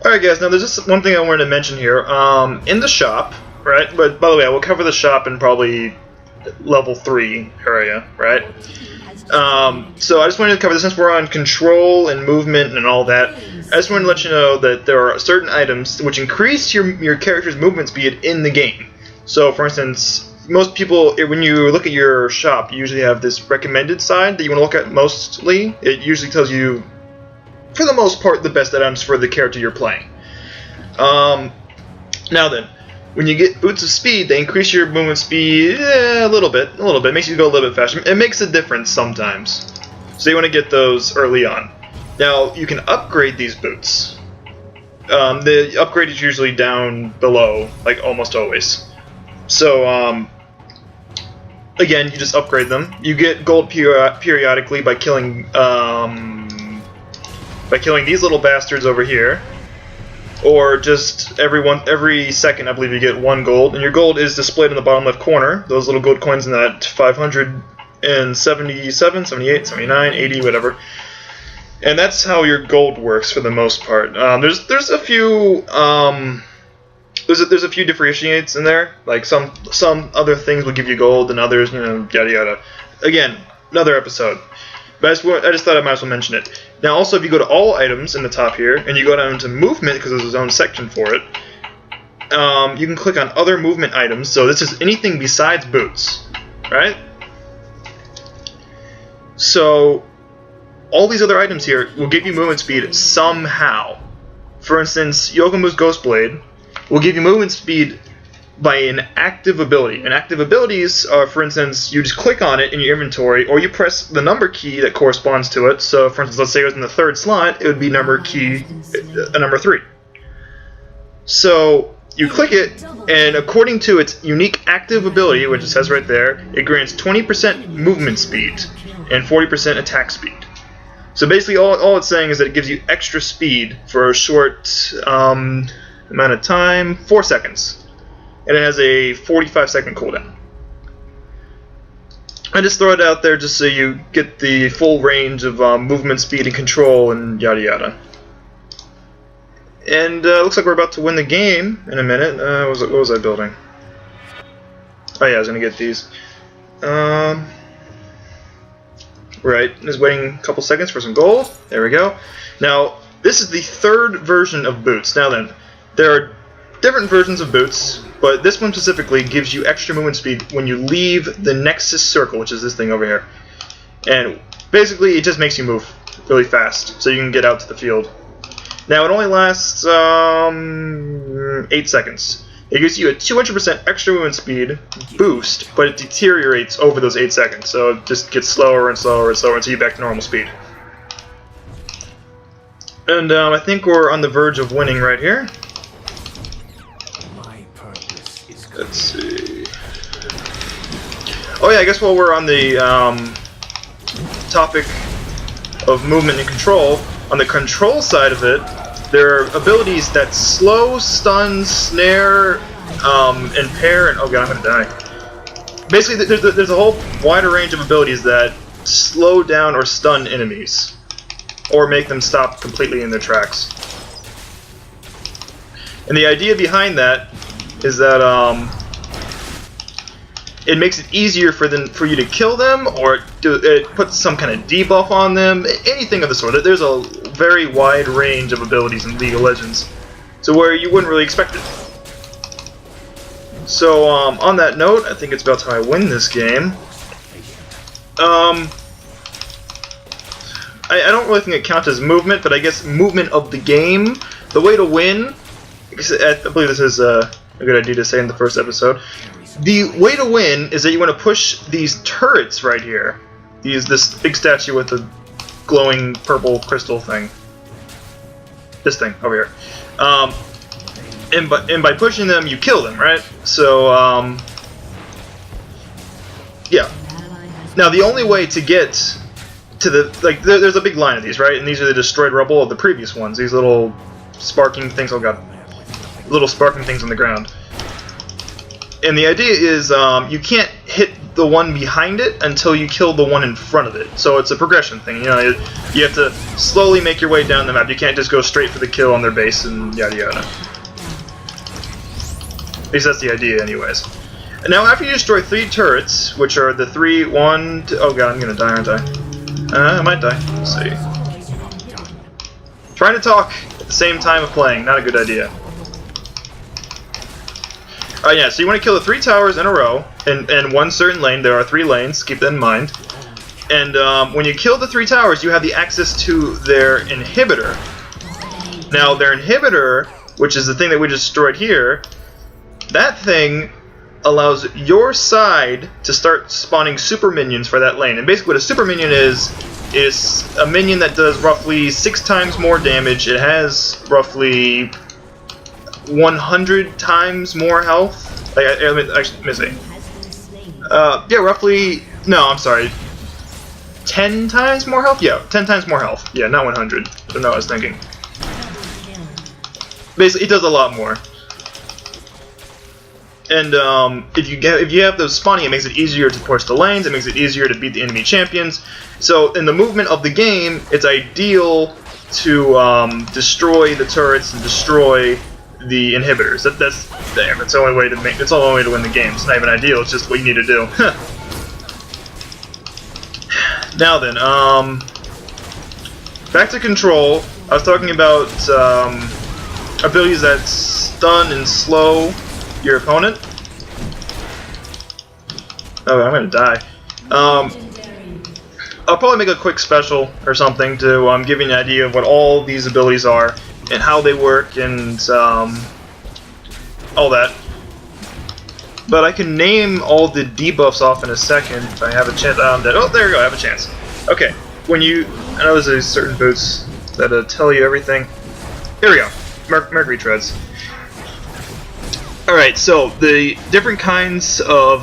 Alright guys, now there's just one thing I wanted to mention here. In the shop, right, but by the way, I will cover the shop in probably level 3 area, right? So I just wanted to cover this since we're on control and movement and all that. I just wanted to let you know that there are certain items which increase your character's movement speed in the game. So for instance, most people, when you look at your shop, you usually have this recommended side that you want to look at mostly. It usually tells you, for the most part, the best items for the character you're playing. Now then, when you get boots of speed, they increase your movement speed a little bit. It makes you go a little bit faster. It makes a difference sometimes. So you want to get those early on. Now, you can upgrade these boots. The upgrade is usually down below, like almost always. So, again, you just upgrade them. You get gold periodically by killing these little bastards over here. Or just every second, I believe you get 1 gold, and your gold is displayed in the bottom left corner. Those little gold coins in that 577, 78, 79, 80, whatever. And that's how your gold works for the most part. There's a few there's a few differentiates in there. Like some other things will give you gold, and others, yada yada. Again, another episode. But I just thought I might as well mention it. Now also, if you go to all items in the top here, and you go down to movement, because there's its own section for it, you can click on other movement items. So this is anything besides boots, right? So all these other items here will give you movement speed somehow. For instance, Yokomu's Ghost Blade will give you movement speed by an active ability. And active abilities are, for instance, you just click on it in your inventory, or you press the number key that corresponds to it. So, for instance, let's say it was in the 3rd slot, it would be number 3. So, you click it, and according to its unique active ability, which it says right there, it grants 20% movement speed and 40% attack speed. So basically, all it's saying is that it gives you extra speed for a short amount of time, 4 seconds. And it has a 45-second cooldown. I just throw it out there just so you get the full range of movement, speed, and control, and yada yada. And looks like we're about to win the game in a minute. What was I building? Oh yeah, I was gonna get these. Right, just waiting a couple seconds for some gold. There we go. Now, this is the 3rd version of boots. Now then, there are different versions of boots, but this one specifically gives you extra movement speed when you leave the Nexus Circle, which is this thing over here. And basically, it just makes you move really fast, so you can get out to the field. Now, it only lasts 8 seconds. It gives you a 200% extra movement speed boost, but it deteriorates over those 8 seconds, so it just gets slower and slower and slower until you're back to normal speed. And I think we're on the verge of winning right here. Let's see. Oh yeah, I guess while we're on the topic of movement and control, on the control side of it, there are abilities that slow, stun, snare, impair, and oh god, I'm gonna die. Basically, there's a whole wider range of abilities that slow down or stun enemies, or make them stop completely in their tracks. And the idea behind that is that it makes it easier for you to kill them, or it puts some kind of debuff on them, anything of the sort. There's a very wide range of abilities in League of Legends, to where you wouldn't really expect it. So on that note, I think it's about time I win this game. I don't really think it counts as movement, but I guess movement of the game. The way to win, I believe this is a good idea to say in the first episode. The way to win is that you want to push these turrets right here. This big statue with the glowing purple crystal thing. This thing over here. And by pushing them, you kill them, right? So yeah. Now the only way to get to the there's a big line of these, right? And these are the destroyed rubble of the previous ones. These little sparking things. Oh god. Little sparking things on the ground. And the idea is you can't hit the one behind it until you kill the one in front of it. So it's a progression thing. You know, you have to slowly make your way down the map. You can't just go straight for the kill on their base and yada yada. At least that's the idea, anyways. Now, after you destroy 3 turrets, which are the 3, 1, 2, oh god, I'm gonna die, aren't I? I might die. Let's see. Trying to talk at the same time of playing, not a good idea. Yeah, so you want to kill the 3 towers in a row, in one certain lane. There are 3 lanes, keep that in mind. And when you kill the 3 towers, you have the access to their inhibitor. Now, their inhibitor, which is the thing that we destroyed here, that thing allows your side to start spawning super minions for that lane. And basically what a super minion is a minion that does roughly 6 times more damage. It has roughly 100 times more health. Let me see. Yeah, roughly. No, I'm sorry. 10 times more health? Yeah, 10 times more health. Yeah, not 100. I don't know what I was thinking. Basically, it does a lot more. And if you have those spawning, it makes it easier to push the lanes. It makes it easier to beat the enemy champions. So in the movement of the game, it's ideal to destroy the turrets and destroy the inhibitors. That's the only way to make. That's the only way to win the game. It's not even ideal. It's just what you need to do. Now then, back to control. I was talking about abilities that stun and slow your opponent. Oh, I'm gonna die. I'll probably make a quick special or something to give you an idea of what all these abilities are and how they work and all that. But I can name all the debuffs off in a second if I have a chance. Oh, there we go, I have a chance. Okay, when you... I know there's certain boots that tell you everything. Here we go. Mercury Treads. Alright, so the different kinds of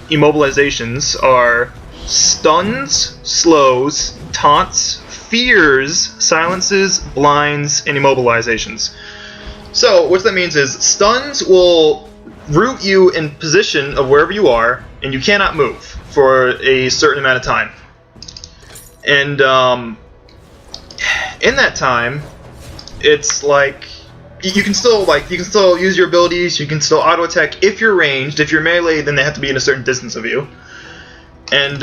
immobilizations are stuns, slows, taunts, fears, silences, blinds, and immobilizations. So what that means is stuns will root you in position of wherever you are, and you cannot move for a certain amount of time. And in that time, it's like you can still use your abilities. You can still auto attack if you're ranged. If you're melee, then they have to be in a certain distance of you. And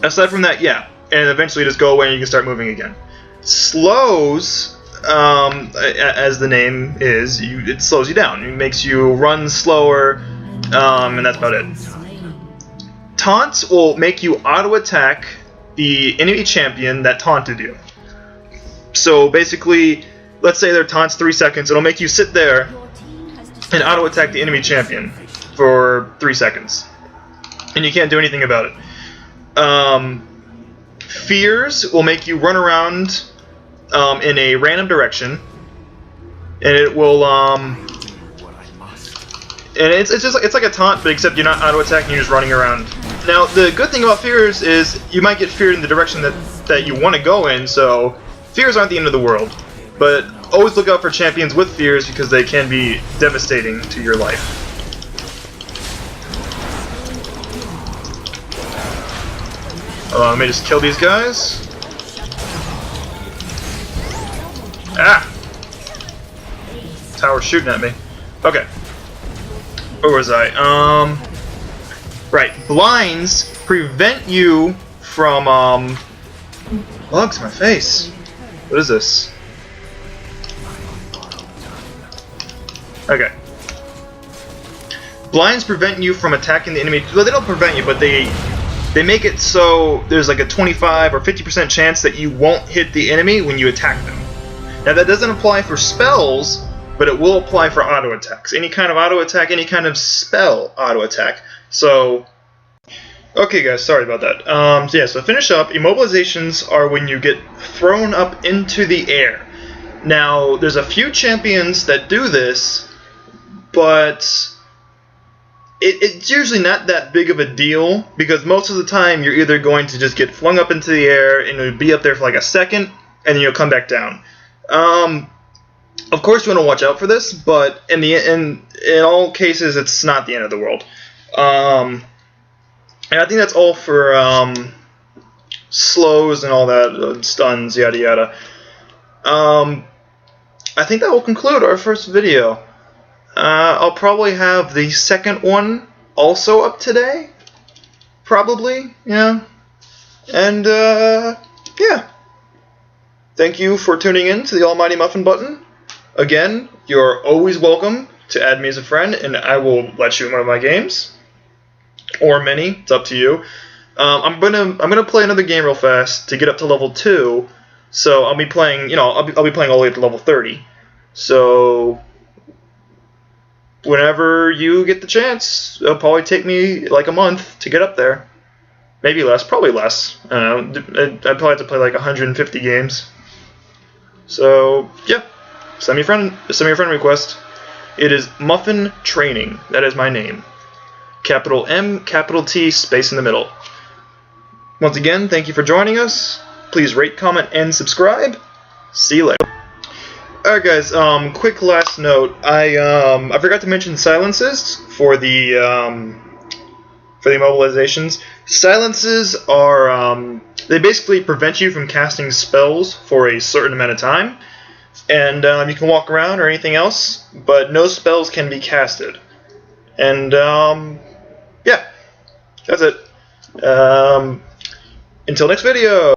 aside from that, yeah, and eventually just go away and you can start moving again. Slows, as the name is, it slows you down. It makes you run slower, and that's about it. Taunts will make you auto attack the enemy champion that taunted you. So basically, let's say their taunt's 3 seconds, it'll make you sit there and auto-attack the enemy champion for 3 seconds. And you can't do anything about it. Fears will make you run around in a random direction. And it will, and it's like a taunt, but except you're not auto-attacking, you're just running around. Now, the good thing about fears is you might get feared in the direction that you want to go in, so fears aren't the end of the world. But always look out for champions with fears because they can be devastating to your life. Let me just kill these guys. Ah! Tower's shooting at me. Okay. Where was I? Right. Blinds prevent you from, bugs in my face. What is this? Okay. Blinds prevent you from attacking the enemy. Well, they don't prevent you, but they make it so there's like a 25 or 50% chance that you won't hit the enemy when you attack them. Now that doesn't apply for spells, but it will apply for auto attacks. Any kind of auto attack, any kind of spell auto attack. So, okay guys, sorry about that. So yeah, so finish up. Immobilizations are when you get thrown up into the air. Now, there's a few champions that do this, but it's usually not that big of a deal because most of the time you're either going to just get flung up into the air and you'll be up there for like a second and then you'll come back down. Of course you want to watch out for this, but in all cases it's not the end of the world. And I think that's all for slows and all that, stuns, yada yada. I think that will conclude our first video. I'll probably have the second one also up today. Probably, yeah. And, yeah. Thank you for tuning in to the Almighty Muffin Button. Again, you're always welcome to add me as a friend, and I will let you in one of my games. Or many, it's up to you. I'm gonna play another game real fast to get up to level 2. So I'll be playing, I'll be playing all the way up to level 30. So whenever you get the chance, it'll probably take me like a month to get up there. Maybe less, probably less. I don't know. I'd probably have to play like 150 games. So yeah, send me a friend request. It is Muffin Training. That is my name. Capital M, capital T, space in the middle. Once again, thank you for joining us. Please rate, comment, and subscribe. See you later. Alright guys, quick last note. I forgot to mention silences for the immobilizations. Silences are, they basically prevent you from casting spells for a certain amount of time. And you can walk around or anything else, but no spells can be casted. And, yeah, that's it. Until next video!